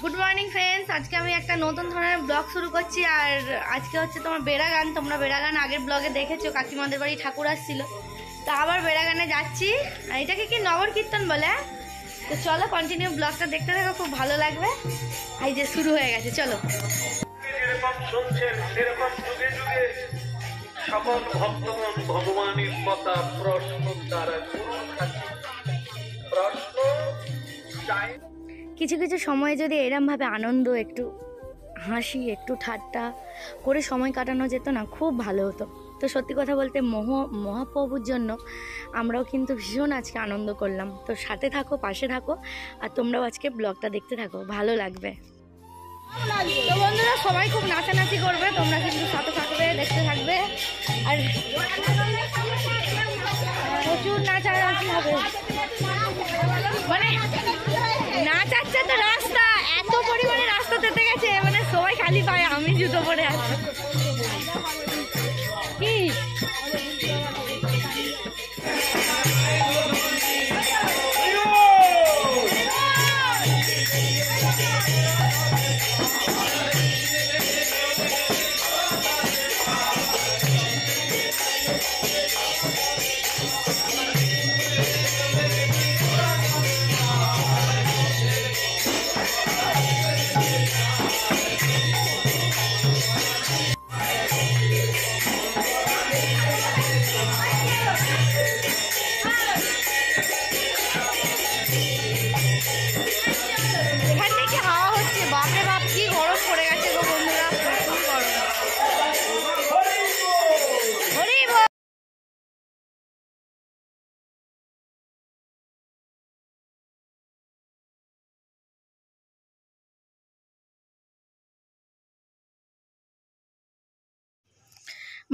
Good morning friends, আজকে আমি একটা নতুন ধরনের ব্লগ শুরু করছি। আর আজকে হচ্ছে তোমার বেড়াগান। তোমরা বেড়াগান আগের ব্লগে দেখেছো, কাকিমাদের বাড়ি ঠাকুর আসছিল, তো আবার বেড়াগানে যাচ্ছি। আর এটাকে কি নগর কীর্তন বলে। তো চলো কন্টিনিউ ব্লগটা দেখতে থাকো, খুব ভালো লাগবে। এই যে শুরু হয়ে গেছে, চলো। যেরকম শুনছেন সেরকম যুগে যুগে সকল ভক্তগণ ভগবানের কথা প্রশ্ন দ্বারা প্রশ্ন চাই। কিছু কিছু সময় যদি এরমভাবে আনন্দ, একটু হাসি, একটু ঠাট্টা করে সময় কাটানো যেত না, খুব ভালো হতো। তো সত্যি কথা বলতে মহাপ্রভুর জন্য আমরাও কিন্তু ভীষণ আজকে আনন্দ করলাম। তো সাথে থাকো, পাশে থাকো, আর তোমরাও আজকে ব্লগটা দেখতে থাকো, ভালো লাগবে। তো বন্ধুরা, সবাই খুব নাচানাচি করবে, তোমরা কিন্তু সাথে থাকবে, দেখতে থাকবে। আর প্রচুর নাচানাচি হবে, মানে নাচাচ্ছে তো রাস্তা, এত পরিমাণে রাস্তা তেতে গেছে, মানে সবাই খালি পায়, আমি জুতো পরে আছি। কি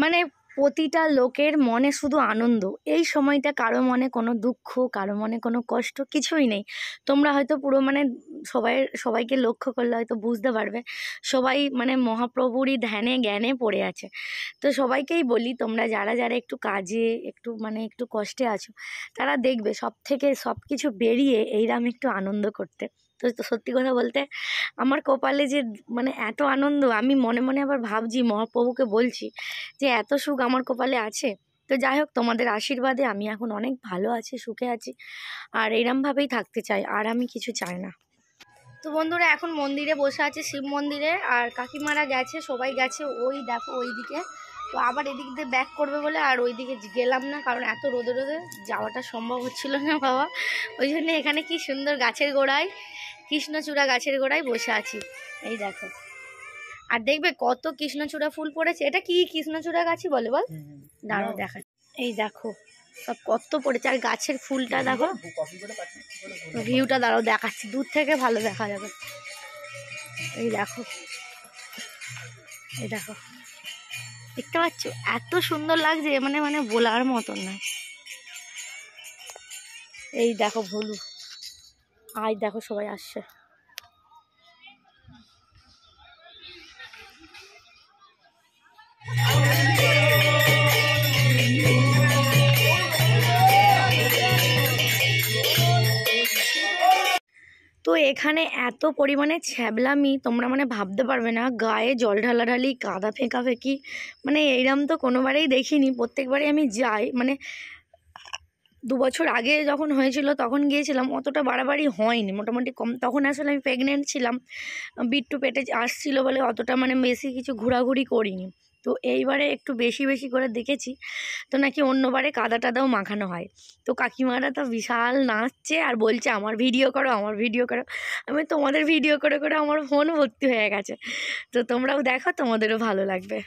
মানে প্রতিটা লোকের মনে শুধু আনন্দ। এই সময়টা কারো মনে কোনো দুঃখ, কারো মনে কোনো কষ্ট কিছুই নেই। তোমরা হয়তো পুরো মানে সবাইকে লক্ষ্য করলে হয়তো বুঝতে পারবে, সবাই মানে মহাপ্রভুরই ধ্যানে জ্ঞানে পড়ে আছে। তো সবাইকেই বলি, তোমরা যারা যারা একটু কাজে একটু কষ্টে আছো, তারা দেখবে সব কিছু বেরিয়ে এইরকম একটু আনন্দ করতে। তো সত্যি কথা বলতে আমার কপালে যে মানে এত আনন্দ, আমি মনে মনে আবার ভাবছি, মহাপ্রভুকে বলছি যে এত সুখ আমার কপালে আছে। তো যাই হোক, তোমাদের আশীর্বাদে আমি এখন অনেক ভালো আছি, সুখে আছি, আর এরমভাবেই থাকতে চাই, আর আমি কিছু চাই না। তো বন্ধুরা, এখন মন্দিরে বসে আছে, শিব মন্দিরে, আর কাকিমারা গেছে, সবাই গেছে ওই দেখো ওই দিকে। তো আবার এদিক দিয়ে ব্যাক করবে বলে আর ওই দিকে গেলাম না, কারণ এত রোদে রোদে যাওয়াটা সম্ভব হচ্ছিল না বাবা। ওই জন্য এখানে কি সুন্দর গাছের গোড়ায়, কৃষ্ণচূড়া গাছের গোড়ায় বসে আছি। এই দেখো, আর দেখবে কত কৃষ্ণচূড়া ফুল পড়েছে। এটা কি কৃষ্ণচূড়া গাছই বলে বল, দাঁড়াও দেখা। এই দেখো সব কত পড়েছে, আর গাছের ফুলটা দেখো, ভিউটা দাঁড়াও দেখাচ্ছি, দূর থেকে ভালো দেখা যাবে। এই দেখো, এই দেখো, দেখতে পাচ্ছ এত সুন্দর লাগছে, মানে মানে বলার মতন না। এই দেখো ভুলু, আজ দেখো সবাই আসছে। তো এখানে এত পরিমাণে ছ্যাবলামি, তোমরা মানে ভাবতে পারবে না। গায়ে জল ঢালাঢালি, কাদা ফেঁকাফেঁকি, মানে এইরকম তো কোনোবারেই দেখিনি। প্রত্যেকবারই আমি যাই, মানে 2 বছর আগে যখন হয়েছিল তখন গিয়েছিলাম, অতটা বাড়াবাড়ি হয়নি, মোটামুটি কম। তখন আসলে আমি প্রেগনেন্ট ছিলাম, বিট্টু পেটে আসছিল বলে অতটা মানে বেশি কিছু ঘোরাঘুরি করিনি। তো এইবারে একটু বেশি বেশি করে দেখেছি, তো নাকি অন্যবারে কাদা টাদাও মাখানো হয়। তো কাকিমারা তো বিশাল নাচছে আর বলছে আমার ভিডিও করো, আমার ভিডিও করো। আমি তোমাদের ভিডিও করে করে আমার ফোন ভর্তি হয়ে গেছে। তো তোমরাও দেখো, তোমাদেরও ভালো লাগবে।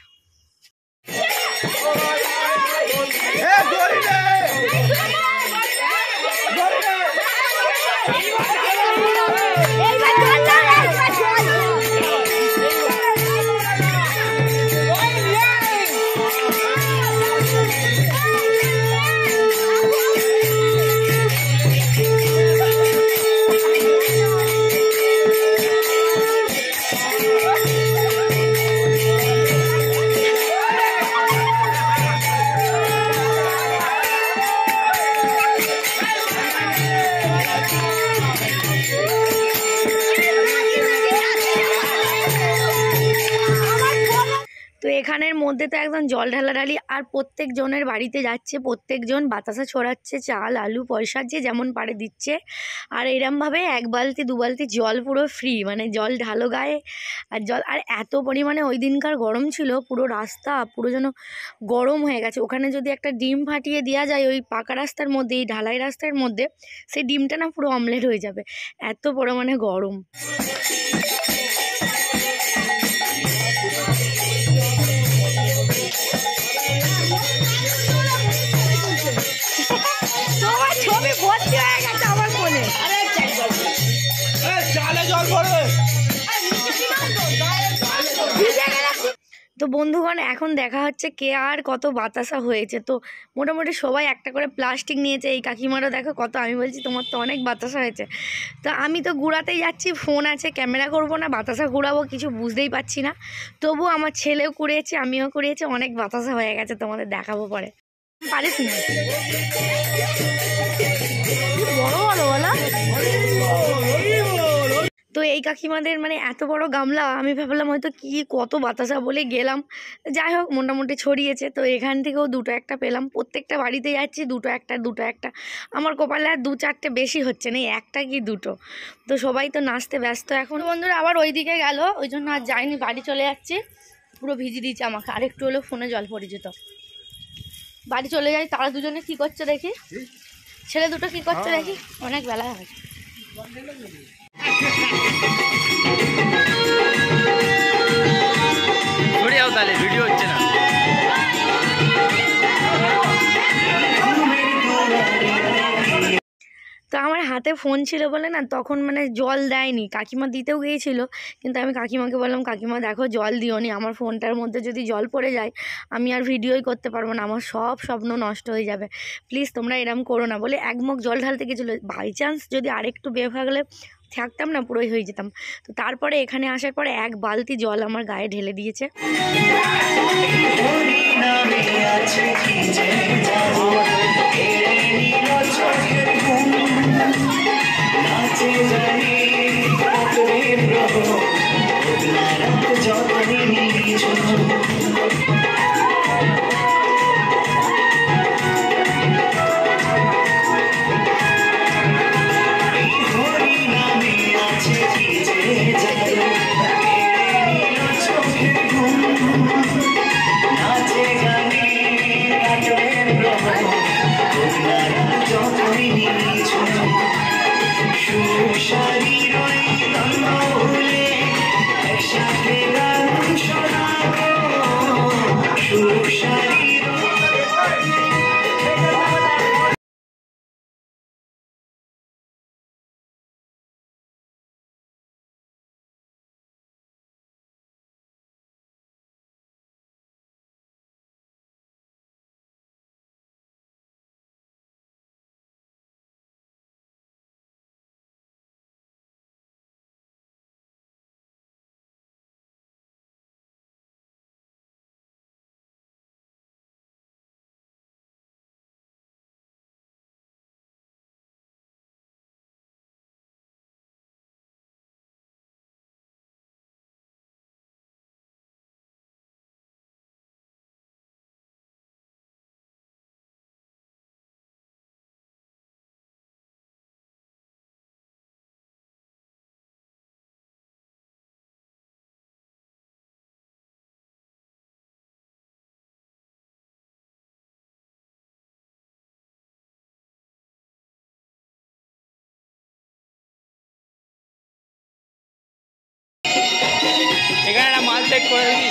এখানের মধ্যে তো একদম জল ঢালাঢালি, আর প্রত্যেক জনের বাড়িতে যাচ্ছে, প্রত্যেকজন বাতাসা ছড়াচ্ছে, চাল আলু পয়সা যে যেমন পারে দিচ্ছে। আর এরমভাবে 1 বালতি 2 বালতি জল পুরো ফ্রি, মানে জল ঢালো গায়ে আর জল। আর এত পরিমাণে ওই দিনকার গরম ছিল, পুরো রাস্তা পুরো যেন গরম হয়ে গেছে। ওখানে যদি একটা ডিম ফাটিয়ে দেওয়া যায় ওই পাকা রাস্তার মধ্যে, এই ঢালাই রাস্তার মধ্যে, সেই ডিমটা না পুরো অমলেট হয়ে যাবে, এত পরিমাণে গরম। তোমার ছবি ভর্তি হয়ে গেছে আমার ফোনে। তো বন্ধুগণ, এখন দেখা হচ্ছে কে আর কত বাতাসা হয়েছে। তো মোটামুটি সবাই একটা করে প্লাস্টিক নিয়েছে। এই কাকিমারও দেখো কত, আমি বলছি তোমার তো অনেক বাতাসা হয়েছে। তো আমি তো ঘুরাতেই যাচ্ছি, ফোন আছে, ক্যামেরা করব না বাতাসা ঘুরাবো, কিছু বুঝতেই পারছি না। তবু আমার ছেলেও কুড়িয়েছে, আমিও কুড়িয়েছি, অনেক বাতাসা হয়ে গেছে, তোমাদের দেখাবো পরে। পারিস না বড় বড় বলা। তো এই কাকিমাদের মানে এত বড় গামলা, আমি ভাবলাম হয়তো কি কত বাতাসা বলে গেলাম। যাই হোক মোটামুটি ছড়িয়েছে। তো এখান থেকেও 2টো 1টা পেলাম, প্রত্যেকটা বাড়িতে যাচ্ছি 2টো 1টা 2টো 1টা। আমার কপালে আর 2-4টে বেশি হচ্ছে না, 1টা কি 2টো। তো সবাই তো নাচতে ব্যস্ত এখন। বন্ধুরা আবার ওই দিকে গেল, ওই জন্য আর যাইনি, বাড়ি চলে যাচ্ছি। পুরো ভিজিয়ে দিয়েছে আমাকে, আরেকটু হলেও ফোনে জল পড়ে যেত। বাড়ি চলে যাই। তারা দুজনে কি করছে দেখি, ছেলে দুটো কি করছে দেখি, অনেক বেলা হয়েছে। ভিডিও হচ্ছে না। তো আমার হাতে ফোন ছিল বলে না তখন মানে জল দেয়নি, কাকিমা দিতেও গিয়েছিল, কিন্তু আমি কাকিমাকে বললাম কাকিমা দেখো জল দিওনি, আমার ফোনটার মধ্যে যদি জল পড়ে যায় আমি আর ভিডিওই করতে পারবো না, আমার সব স্বপ্ন নষ্ট হয়ে যাবে, প্লিজ তোমরা এরম করো না বলে 1 মগ জল ঢালতে গেছিলো। বাই চান্স যদি আরেকটু বেভাগলে থাকতাম না, পুরোই হয়ে যেতাম। তো তারপরে এখানে আসার পরে 1 বালতি জল আমার গায়ে ঢেলে দিয়েছে। এখানে একটা মাল চেক করে দিবি।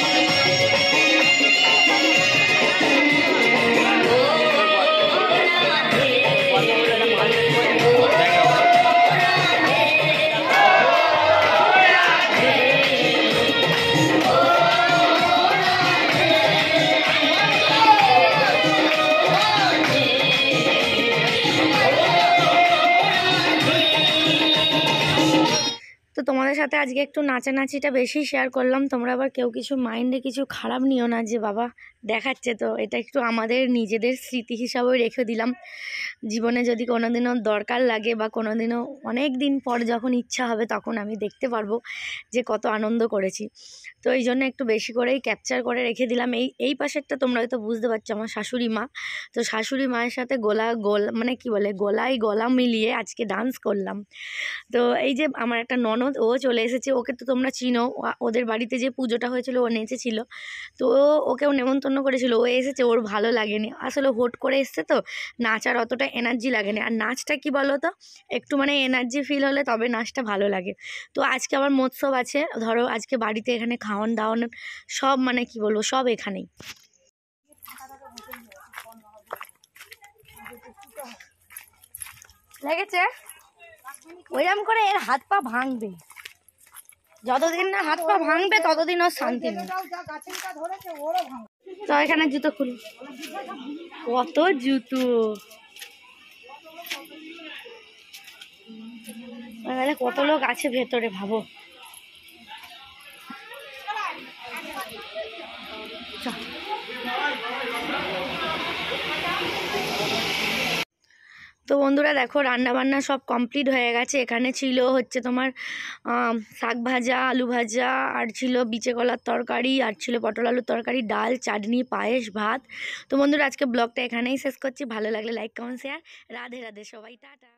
তো তো তোমাদের সাথে আজকে একটু নাচানাচিটা বেশি শেয়ার করলাম। তোমরা আবার কেউ কিছু মাইন্ডে কিছু খারাপ নিও না যে বাবা দেখাচ্ছে, তো এটা একটু আমাদের নিজেদের স্মৃতি হিসাবেও রেখে দিলাম। জীবনে যদি কোনোদিনও দরকার লাগে বা কোনোদিনও অনেক দিন পর যখন ইচ্ছা হবে তখন আমি দেখতে পারবো যে কত আনন্দ করেছি। তো এই জন্য একটু বেশি করেই ক্যাপচার করে রেখে দিলাম। এই পাশেরটা তোমরা হয়তো বুঝতে পারছো, আমার শাশুড়ি মা। তো শাশুড়ি মায়ের সাথে মানে কি বলে গলায় গলা মিলিয়ে আজকে ডান্স করলাম। তো এই যে আমার একটা ননদ, ও চলে এসেছে। ওকে তো তোমরা চিনো, ওদের বাড়িতে যে পুজোটা হয়েছিল ও নেচেছিল। তো ওকেও নেমন্তন্ন করেছিল, ও এসেছে। ওর ভালো লাগেনি, আসলে হুট করে এসছে তো নাচার অতটা এনার্জি লাগেনি। আর নাচটা কি বলো তো, একটু মানে এনার্জি ফিল হলে তবে নাচটা ভালো লাগে। তো আজকে আবার মৎসব আছে, ধরো আজকে বাড়িতে এখানে খাওয়ান দাওয়ান সব মানে কি বলবো সব এখানেই। লেগেছে ওইরকম করে এর হাত পা ভাঙবে, যতদিন না হাত পা ভাঙবে ততদিন ওর শান্তি নেই। তো এখানে জুতো খুলি, কত জুতো, কত লোক আছে ভেতরে ভাবো। তো বন্ধুরা দেখো রান্না বান্না সব কমপ্লিট হয়ে গেছে। এখানে ছিল হচ্ছে তোমার শাক ভাজা, আলু ভাজা, আর ছিল বিচে কলার তরকারি, আর ছিল পটল আলুর তরকারি, ডাল, চাটনি, পায়েস, ভাত। তো বন্ধুরা আজকে ব্লগটা এখানেই শেষ করছি। ভালো লাগলে like, comment, share. Radhe Radhe সবাই, টাটা।